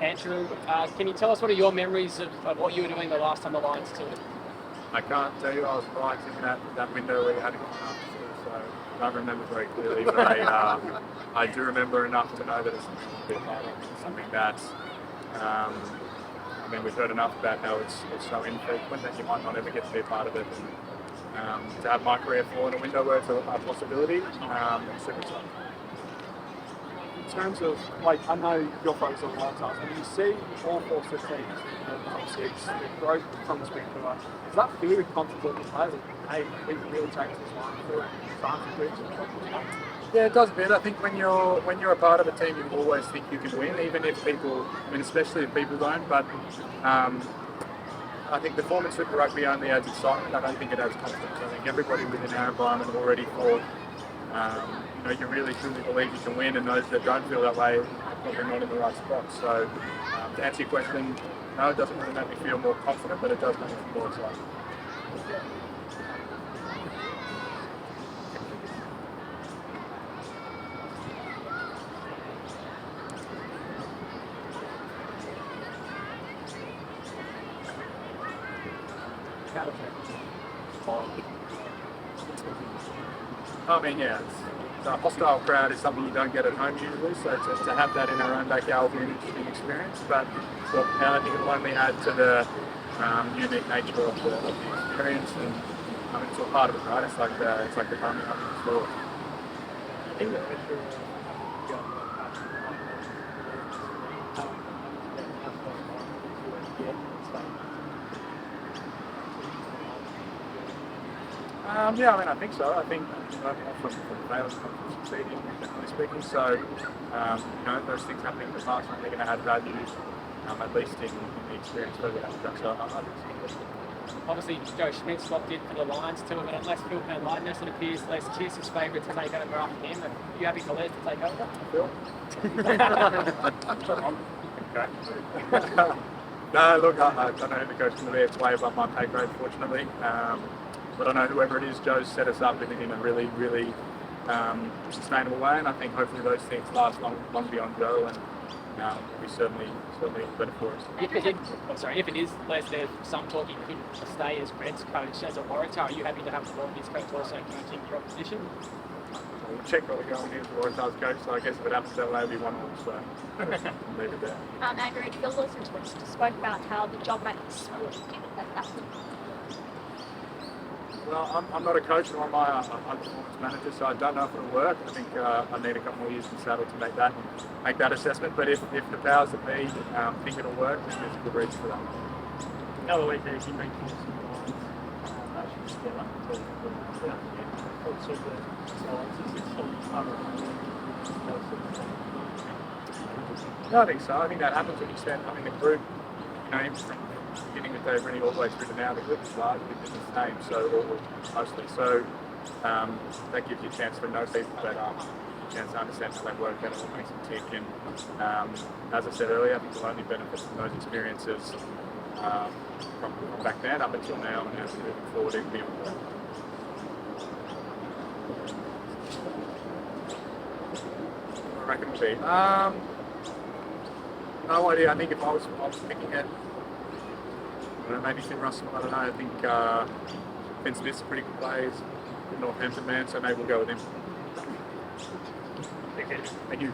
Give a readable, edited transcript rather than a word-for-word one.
Andrew, can you tell us what are your memories of what you were doing the last time the Lions toured? I can't tell you, I was right in that window where you had to go after school, so I don't remember very clearly, but I do remember enough to know that it's something that, we've heard enough about how it's so infrequent that you might not ever get to be a part of it. And, to have my career fall in a window where it's a possibility, it's super exciting. In terms of, I know you're focused on Lions, and you see all 4 teams in the top 6, the growth from the spring tour. Does that feel with confidence in the players? Hey, we can really take this line for Yeah, it does a bit. I think when you're a part of a team, you always think you can win, even if people, especially if people don't. But I think performance Super Rugby only adds excitement. I don't think it adds confidence. I think everybody within our environment already thought, you really truly believe you can win, and those that don't feel that way are probably not in the right spot. So to answer your question, no, it doesn't really make me feel more confident, but it does make me feel more excited. Yeah, a hostile crowd is something you don't get at home usually, so to have that in our own backyard will be an interesting experience, but I think it'll only add to the unique nature of the experience, and it's all part of it, right? It's like the coming up in the store. I think so. I think from failures come from succeeding, generally speaking. So, those things happening in the past, they're going to add value, at least in the experience further down the track. So, I think so. Obviously, Joe Schmidt's locked in for the Lions too, but unless Phil Lightness, it appears Les Chiss is favourite to take over after him. Are you happy for Les to take over? Phil? Okay. No, look, I don't know who the coach is going to be. It's way above my pay grade, fortunately. But I know whoever it is, Joe's set us up in a really, really sustainable way, and I think hopefully those things last long beyond Joe, and we certainly better for us. If it is Les, there's some talk he could stay as Red's coach as a Waratah. Are you happy to have the Wallaby's coach also coaching your opposition? We'll check what we're going in for the Waratah's coach, so I guess if it happens that way, it'll be 1-1, so leave it there. Andrew, Phil Lawson spoke about how the job might be split at that point. Well, I'm not a coach, I'm a performance manager, so I don't know if it'll work. I think I need a couple more years in the saddle to make that assessment. But if the powers that be think it'll work, then there's a good reason for that. Kellaway, No, I think so. I think that happens when you spend. The group, even from beginning with Dave Rennie all the way through to now, the group is largely business name, or mostly. So that gives you a chance for no people, but a chance to understand how they work and what makes them tick. And as I said earlier, I think we'll only benefit from those experiences from back then up until now, and as we're moving forward even beyond that. What I reckon will be. No idea. I think if I was picking it, maybe Finn Russell, I don't know. I think Ben Smith's a pretty good player. He's a Northampton man, so maybe we'll go with him. Thank you. Thank you.